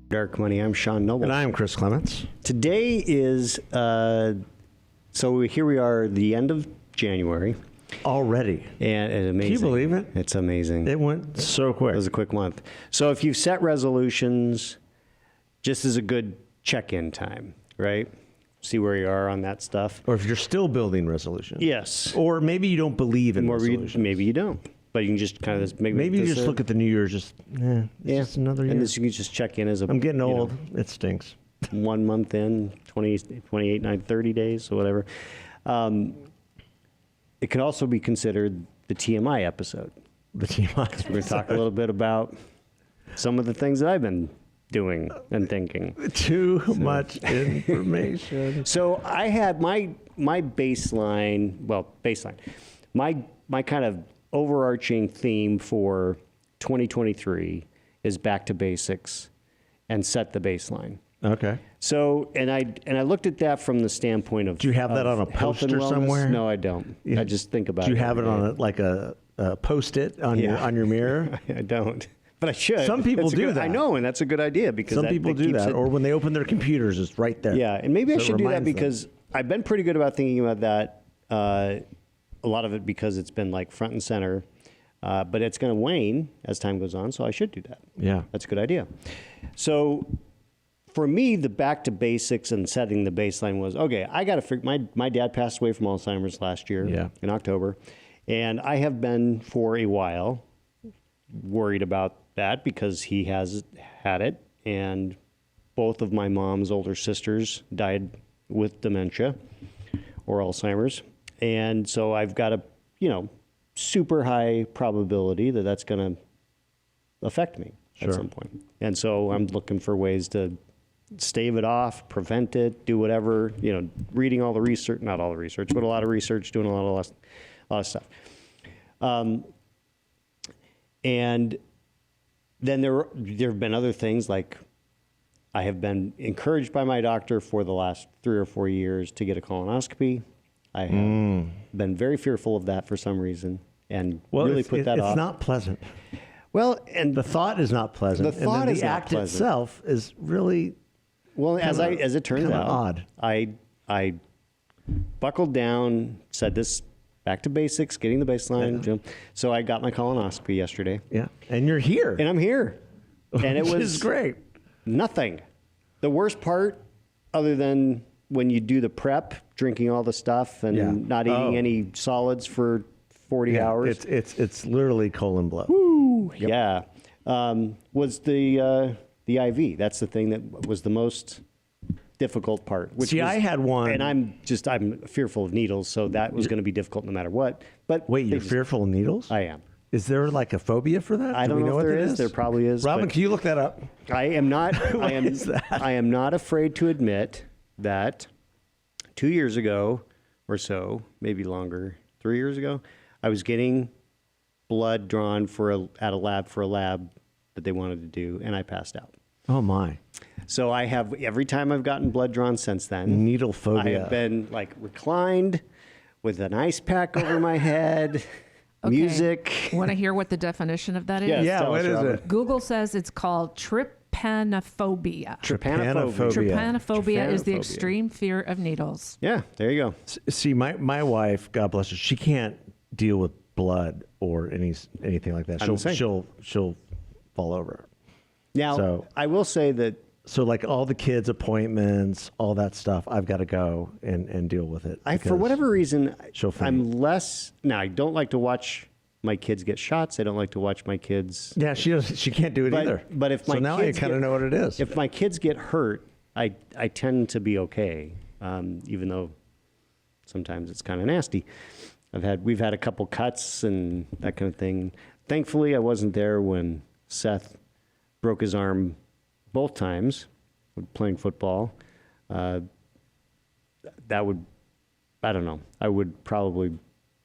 Dark Money. I'm Sean Noble. And I'm Chris Clements. Today is, so here we are, the end of January. Already. And it's amazing. Can you believe it? It's amazing. It went so quick. It was a quick month. So if you've set resolutions, just as a good check-in time, right? See where you are on that stuff. Or if you're still building resolutions. Yes. Or maybe you don't believe in resolutions. Maybe you don't. But you can just kind of maybe you just look at the new year, just just another year. And this, you can just check in as a. I'm getting old. It stinks. 1 month in, 20, 28, 9, 30 days, or whatever. It can also be considered the TMI episode. The TMI. We're going to talk a little bit about some of the things that I've been doing and thinking. Too much information. So I had my baseline. My kind of overarching theme for 2023 is back to basics and set the baseline. Okay. So, and I looked at that from the standpoint of. Do you have that on a health and poster wellness. somewhere? No, I don't. I just think about it. Do you have it on a Post-it on your mirror? I don't, but I should. Some people do that. I know, and that's a good idea because some people do that, or when they open their computers, it's right there. Yeah, and maybe I should do that because I've been pretty good about thinking about that. A lot of it because it's been like front and center, but it's going to wane as time goes on, so I should do that. Yeah. That's a good idea. So for me, the back to basics and setting the baseline was, okay, I got to figure, my dad passed away from Alzheimer's last year in October, and I have been for a while worried about that because he has had it, and both of my mom's older sisters died with dementia or Alzheimer's. And so I've got a, super high probability that that's going to affect me at some point. And so I'm looking for ways to stave it off, prevent it, do whatever, reading all the research, not all the research, but a lot of research, doing a lot of stuff. And then there have been other things like I have been encouraged by my doctor for the last 3 or 4 years to get a colonoscopy. I have been very fearful of that for some reason and really put that off. It's not pleasant. Well, and the thought is not pleasant. The thought is not act pleasant. Itself is really as it turns out, odd. I buckled down, said this back to basics, getting the baseline. Yeah. So I got my colonoscopy yesterday. Yeah, and you're here, and I'm here, and it was great. Nothing. The worst part, other than when you do the prep, drinking all the stuff and not eating any solids for 40 hours. It's literally colon blow. Woo! Yep. Yeah. Was the IV. That's the thing that was the most difficult part. I had one. And I'm fearful of needles, so that was going to be difficult no matter what. But wait, you're fearful of needles? I am. Is there like a phobia for that? I don't know if there is. There probably is. Robin, can you look that up? I am not. What is that? I am not afraid to admit that 2 years ago or so, maybe longer, 3 years ago, I was getting blood drawn at a lab for a lab that they wanted to do, and I passed out. Oh my! So I have every time I've gotten blood drawn since then. Needle phobia. I have been like reclined with an ice pack over my head. Okay. Music. Want to hear what the definition of that is? Yes, Yeah, what is it? Google says it's called trypanophobia. Trypanophobia is the extreme fear of needles. Yeah, there you go. See, my wife, God bless her, she can't deal with blood or anything like that. She'll fall over. Now, I will say that. So like all the kids' appointments, all that stuff, I've got to go and deal with it. For whatever reason, I'm less. Now, I don't like to watch my kids get shots. I don't like to watch my kids. Yeah, she can't do it either. But if my now kids I kind of know what it is. If my kids get hurt, I tend to be okay, even though sometimes it's kind of nasty. We've had a couple cuts and that kind of thing. Thankfully, I wasn't there when Seth broke his arm both times playing football. I don't know. I would probably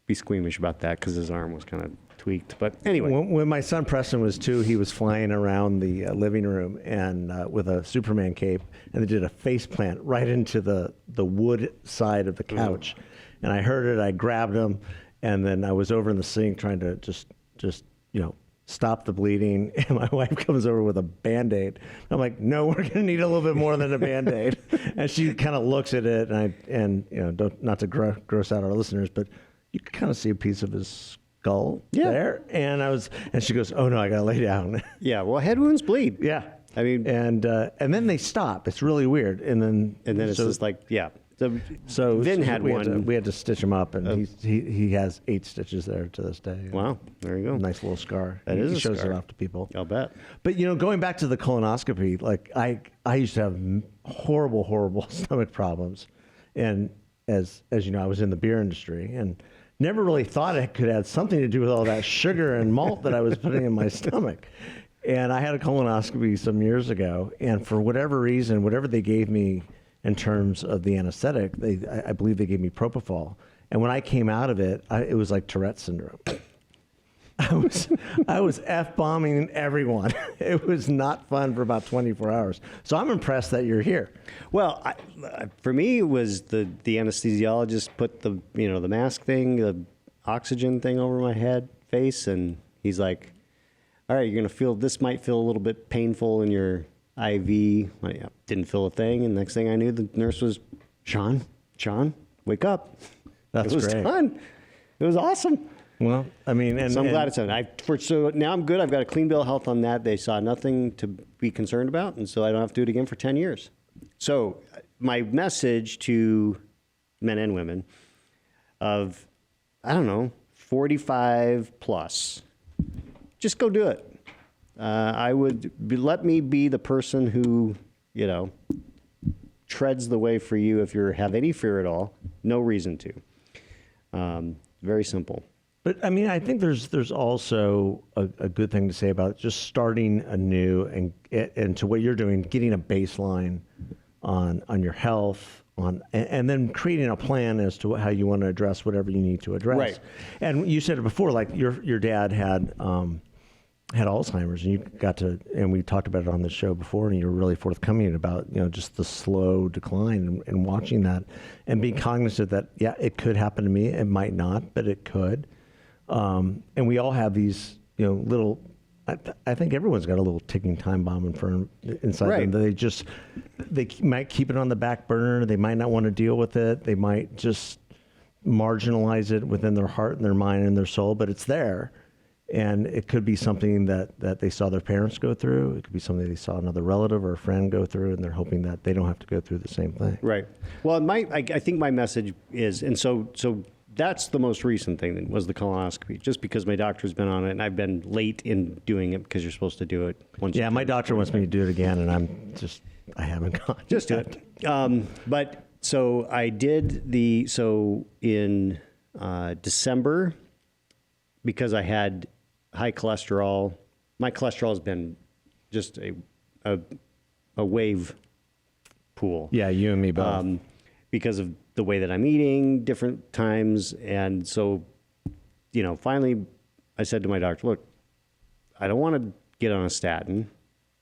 be squeamish about that because his arm was kind of tweaked. But anyway. When my son Preston was 2, he was flying around the living room and with a Superman cape, and they did a face plant right into the wood side of the couch. And I heard it. I grabbed him, and then I was over in the sink trying to just stop the bleeding. And my wife comes over with a Band-Aid. I'm like, no, we're going to need a little bit more than a Band-Aid. And she kind of looks at it, and you know, not to gross out our listeners, but you can kind of see a piece of his skull there. And she goes, oh no, I got to lay down. Yeah. Well, head wounds bleed. Yeah. I mean, and then they stop. It's really weird. And then it's just like, yeah. So Vin had one. We had to stitch him up, and he has 8 stitches there to this day. Wow, there you go. Nice little scar. He shows scar. it off to people. I'll bet. But you know, going back to the colonoscopy, like I used to have horrible stomach problems, and as you know, I was in the beer industry and never really thought it could have something to do with all that sugar and malt that I was putting in my stomach. And I had a colonoscopy some years ago, and for whatever reason, whatever they gave me in terms of the anesthetic, I believe they gave me propofol. And when I came out of it, it was like Tourette syndrome. I was F-bombing everyone. It was not fun for about 24 hours. So I'm impressed that you're here. Well, for me, it was the anesthesiologist put the mask thing, the oxygen thing over my face, and he's like, all right, you're going to feel, this might feel a little bit painful in your IV. I didn't feel a thing, and next thing I knew, the nurse was, Sean, wake up. That's it was great. done. It was awesome. Well, I mean, so I'm glad it's done. So now I'm good. I've got a clean bill of health on that. They saw nothing to be concerned about, and so I don't have to do it again for 10 years. So my message to men and women of, 45 plus, just go do it. Let me be the person who, treads the way for you if you have any fear at all. No reason to. Very simple. But I mean, I think there's also a good thing to say about just starting anew and to what you're doing, getting a baseline on your health, and then creating a plan as to how you want to address whatever you need to address. Right. And you said it before, like your dad had Alzheimer's, and you got to, and we talked about it on the show before, and you were really forthcoming about, just the slow decline and watching that and being cognizant that, yeah, it could happen to me. It might not, but it could. And we all have these, little, I think everyone's got a little ticking time bomb inside right. them. They might keep it on the back burner. They might not want to deal with it. They might just marginalize it within their heart and their mind and their soul, but it's there. And it could be something that they saw their parents go through. It could be something they saw another relative or a friend go through, and they're hoping that they don't have to go through the same thing. Right. Well, I think my message is, and so that's the most recent thing that was the colonoscopy, just because my doctor's been on it, and I've been late in doing it because you're supposed to do it once. Yeah, my doctor wants me to do it again, and I haven't gone. Just do it. But so I did in December, because I had high cholesterol. My cholesterol has been just a wave pool. Yeah, you and me both. Because of the way that I'm eating different times. And so, finally I said to my doctor, look, I don't want to get on a statin.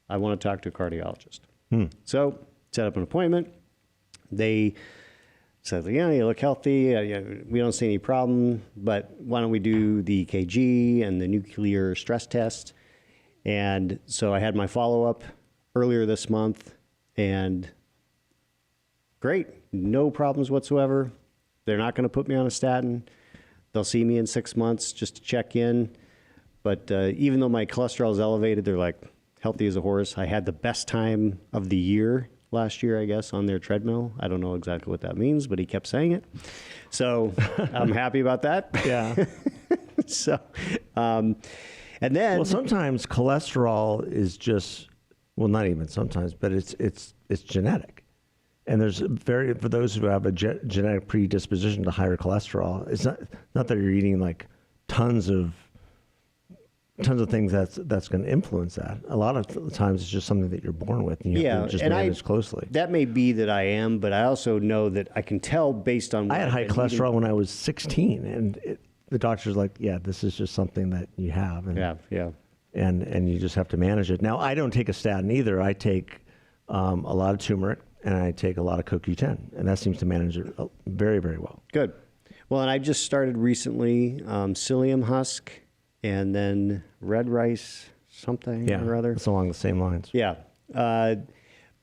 I want to talk to a cardiologist. So set up an appointment. They said, you look healthy. We don't see any problem, but why don't we do the EKG and the nuclear stress test? And so I had my follow-up earlier this month, and great, no problems whatsoever. They're not going to put me on a statin. They'll see me in 6 months just to check in. But even though my cholesterol is elevated, they're like healthy as a horse. I had the best time of the year last year, I guess, on their treadmill. I don't know exactly what that means, but he kept saying it. So I'm happy about that. Yeah. So, and then... Well, sometimes cholesterol is just, well, not even sometimes, but it's genetic. And there's for those who have a genetic predisposition to higher cholesterol, it's not that you're eating like tons of things that's going to influence that. A lot of times it's just something that you're born with, and you have to just manage closely. That may be that I am, but I also know that I can tell based on what I had high cholesterol when I was 16, and the doctor's like, yeah, this is just something that you have. And, yeah. And you just have to manage it. Now, I don't take a statin either. I take a lot of turmeric, and I take a lot of CoQ10, and that seems to manage it very, very well. Good. Well, and I just started recently psyllium husk and then red rice something or other. It's along the same lines. Yeah.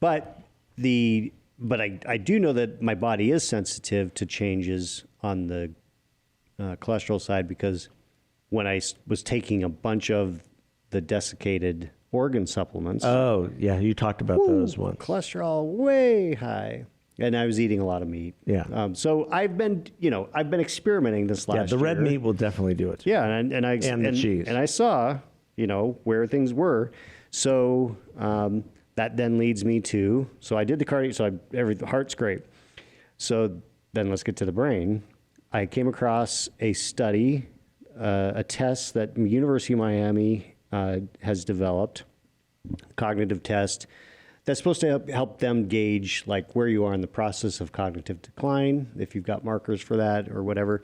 But I do know that my body is sensitive to changes on the cholesterol side, because when I was taking a bunch of the desiccated organ supplements. Oh, yeah. You talked about those ones. Cholesterol way high. And I was eating a lot of meat. Yeah. So I've been experimenting this last year. Yeah, the red meat will definitely do it. Yeah, and the cheese. And I saw, where things were. So that then leads me to, so I did the cardio, so the heart's great. So then let's get to the brain. I came across a study, a test that University of Miami has developed, cognitive test, that's supposed to help them gauge like where you are in the process of cognitive decline, if you've got markers for that or whatever,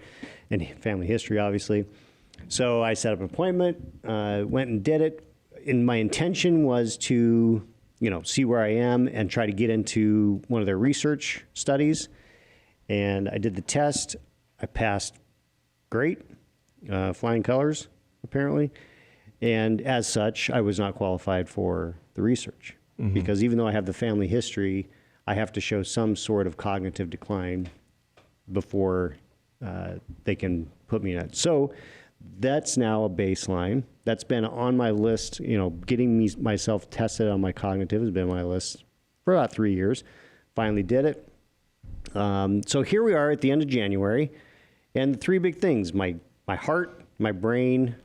and family history, obviously. So I set up an appointment, went and did it. And my intention was to, see where I am and try to get into one of their research studies. And I did the test. I passed great, flying colors, apparently. And as such, I was not qualified for the research. Because even though I have the family history, I have to show some sort of cognitive decline before they can put me in it. So that's now a baseline. That's been on my list. Getting myself tested on my cognitive has been on my list for about 3 years. Finally did it. So here we are at the end of January, and the three big things: my heart, my brain.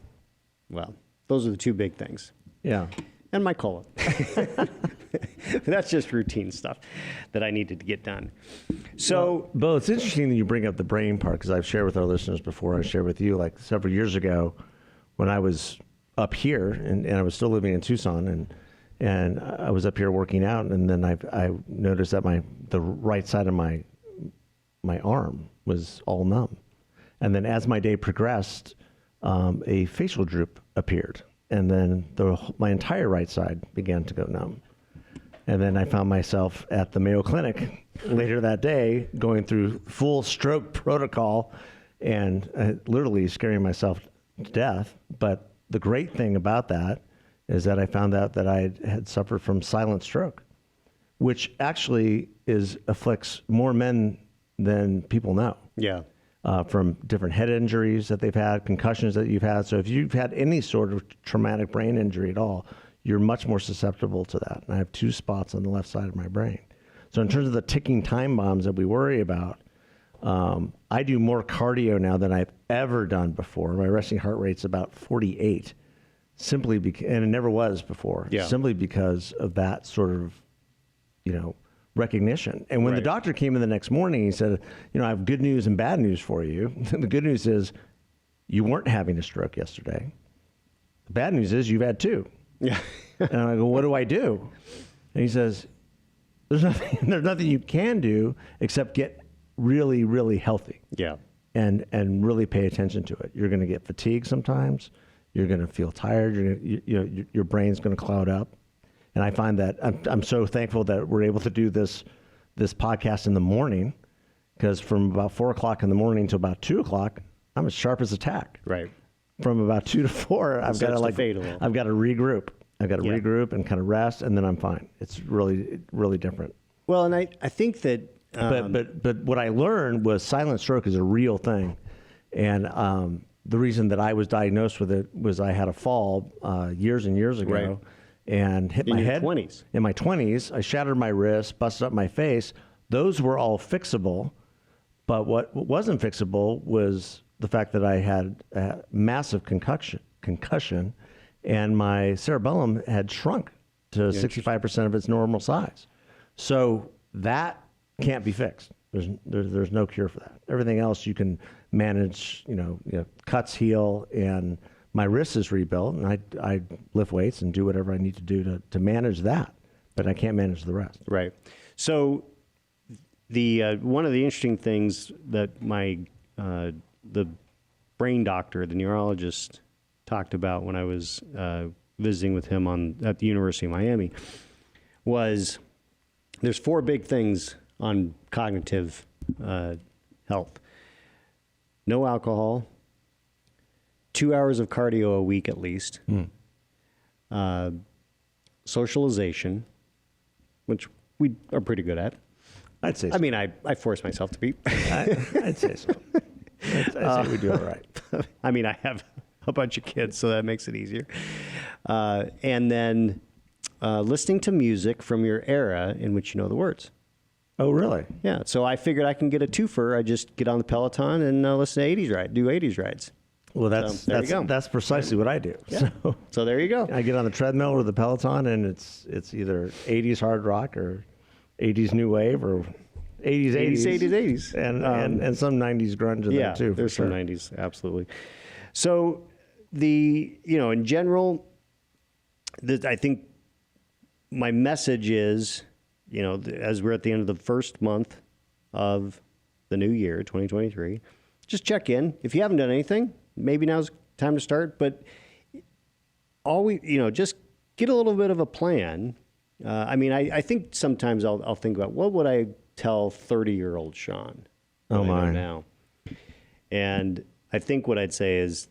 Well, those are the two big things. Yeah. And my colon. That's just routine stuff that I needed to get done. So, Bill, it's interesting that you bring up the brain part, because I've shared with our listeners before. I shared with you like several years ago when I was up here and I was still living in Tucson, and I was up here working out, and then I noticed that the right side of my arm was all numb, and then as my day progressed, a facial droop appeared. And then my entire right side began to go numb. And then I found myself at the Mayo Clinic later that day going through full stroke protocol and literally scaring myself to death. But the great thing about that is that I found out that I had suffered from silent stroke, which actually afflicts more men than people know. yeah. From different head injuries that they've had, concussions that you've had. So if you've had any sort of traumatic brain injury at all, you're much more susceptible to that. And I have 2 spots on the left side of my brain. So in terms of the ticking time bombs that we worry about, I do more cardio now than I've ever done before. My resting heart rate's about 48, and it never was before, simply because of that sort of, recognition. And when the doctor came in the next morning, he said, I have good news and bad news for you. The good news is you weren't having a stroke yesterday. The bad news is you've had 2. Yeah. And I go, what do I do? And he says, there's nothing you can do except get really, really healthy. Yeah. And really pay attention to it. You're going to get fatigued sometimes. You're going to feel tired. Your brain's going to cloud up. And I find that I'm so thankful that we're able to do this podcast in the morning, because from about 4 o'clock in the morning to about 2 o'clock, I'm as sharp as a tack. Right. From about 2 to 4, I've got to regroup. I've got to regroup and kind of rest, and then I'm fine. It's really, really different. Well, and I think that. But what I learned was silent stroke is a real thing, and the reason that I was diagnosed with it was I had a fall years and years ago. Right. And hit my head. In my 20s, I shattered my wrist, busted up my face. Those were all fixable. But what wasn't fixable was the fact that I had a massive concussion, and my cerebellum had shrunk to 65% of its normal size. So that can't be fixed. There's no cure for that. Everything else you can manage, cuts heal, and my wrist is rebuilt, and I lift weights and do whatever I need to do to manage that, but I can't manage the rest. Right. So the one of the interesting things that the brain doctor, the neurologist, talked about when I was visiting with him at the University of Miami was there's 4 big things on cognitive health: no alcohol, 2 hours of cardio a week at least. Socialization, which we are pretty good at. I'd say so. I mean, I force myself to be. I'd say so. I'd say we do it right. I mean, I have a bunch of kids, so that makes it easier. And then listening to music from your era in which you know the words. Oh, really? Yeah. So I figured I can get a twofer. I just get on the Peloton and listen to 80s rides, do 80s rides. Well, there you go. that's precisely what I do. Yeah. So there you go. I get on the treadmill or the Peloton, and it's either 80s hard rock or 80s new wave or 80s, and some 90s grunge in there too. There's for some sure. 90s, absolutely. So in general, I think my message is, as we're at the end of the first month of the new year, 2023, just check in. If you haven't done anything, maybe now's time to start, but always, just get a little bit of a plan. I think sometimes I'll think about what would I tell 30-year-old Sean? Oh, my. Now. And I think what I'd say is,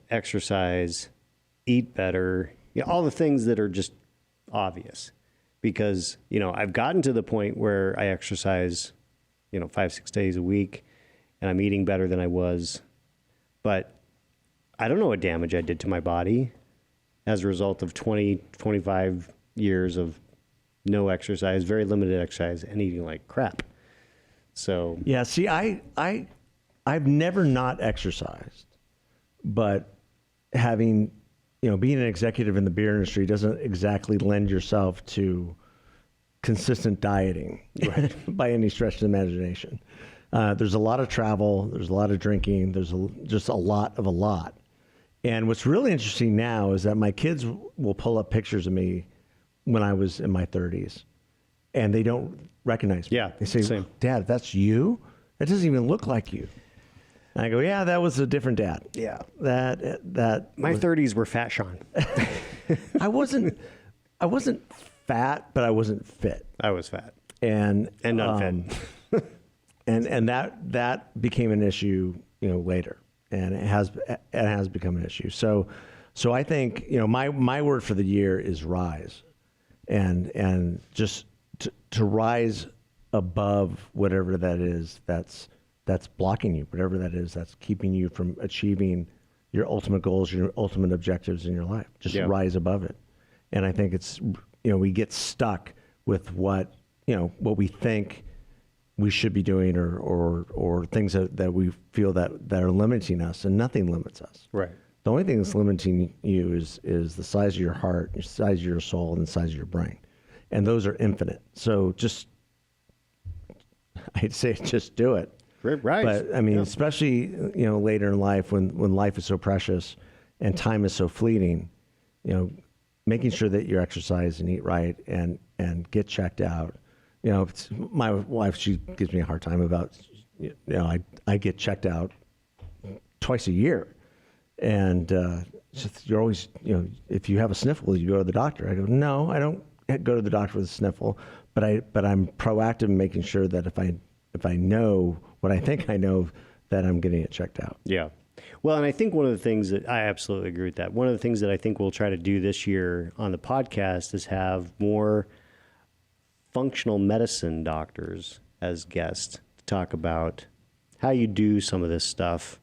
exercise, eat better, all the things that are just obvious. Because, I've gotten to the point where I exercise, 5-6 days a week, and I'm eating better than I was. But I don't know what damage I did to my body as a result of 20, 25 years of no exercise, very limited exercise, and eating like crap. So yeah, see, I've never not exercised, but having, being an executive in the beer industry doesn't exactly lend yourself to consistent dieting by any stretch of the imagination. There's a lot of travel, there's a lot of drinking, there's just a lot. And what's really interesting now is that my kids will pull up pictures of me when I was in my 30s, and they don't recognize me. Yeah, they say, same. "Dad, that's you? That doesn't even look like you." And I go, "Yeah, that was a different dad." Yeah. That my 30s were fat, Sean. I wasn't fat, but I wasn't fit. I was fat. And unfit. and that became an issue, later, and it has become an issue. So I think, my word for the year is rise, and just to rise above whatever that is that's blocking you, whatever that is that's keeping you from achieving your ultimate goals, your ultimate objectives in your life. Just rise above it. And I think it's, we get stuck with what we think we should be doing or things that we feel that are limiting us, and nothing limits us. Right. The only thing that's limiting you is the size of your heart, the size of your soul, and the size of your brain. And those are infinite. So I'd say just do it. Right. But I mean, especially, later in life when life is so precious and time is so fleeting, making sure that you exercise and eat right and get checked out. My wife, she gives me a hard time about, I get checked out twice a year. And you're always, if you have a sniffle, you go to the doctor. I go, no, I don't go to the doctor with a sniffle, but I'm proactive in making sure that if I know what I think I know, that I'm getting it checked out. Yeah. Well, and I think one of the things that I absolutely agree with that. One of the things that I think we'll try to do this year on the podcast is have more functional medicine doctors as guests to talk about how you do some of this stuff,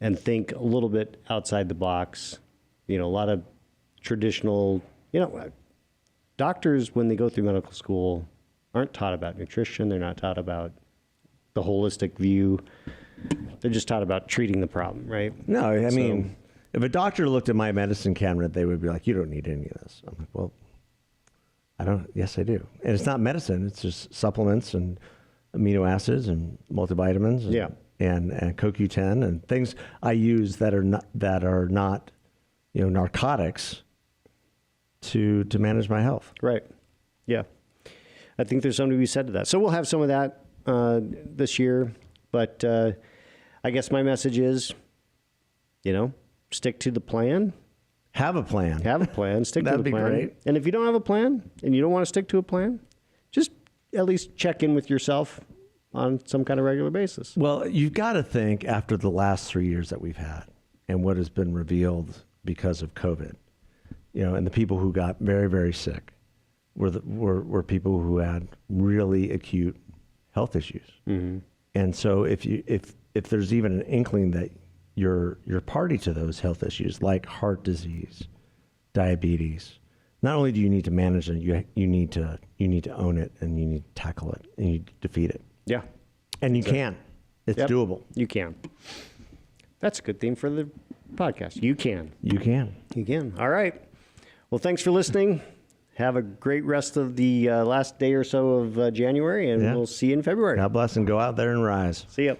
and think a little bit outside the box. A lot of traditional, doctors, when they go through medical school, aren't taught about nutrition. They're not taught about the holistic view. They're just taught about treating the problem, right? No, I mean, if a doctor looked at my medicine cabinet, they would be like, "You don't need any of this." I'm like, "Well, I don't." Yes, I do. And it's not medicine. It's just supplements and amino acids and multivitamins. And, and CoQ10 and things I use that are not narcotics to manage my health. Right. Yeah. I think there's something to be said to that. So we'll have some of that this year. But I guess my message is, stick to the plan. Have a plan. Have a plan. Stick to the plan. That'd be great. And if you don't have a plan and you don't want to stick to a plan, just at least check in with yourself on some kind of regular basis. Well, you've got to think after the last 3 years that we've had and what has been revealed because of COVID, and the people who got very, very sick were people who had really acute health issues. Mm-hmm. And so if there's even an inkling that you're party to those health issues like heart disease, diabetes, not only do you need to manage it, you need to own it, and you need to tackle it, and you defeat it. Yeah. And you can. It's doable. You can. That's a good theme for the podcast. You can. You can. You can. All right. Well, thanks for listening. Have a great rest of the last day or so of January, and we'll see you in February. God bless, and go out there and rise. See ya.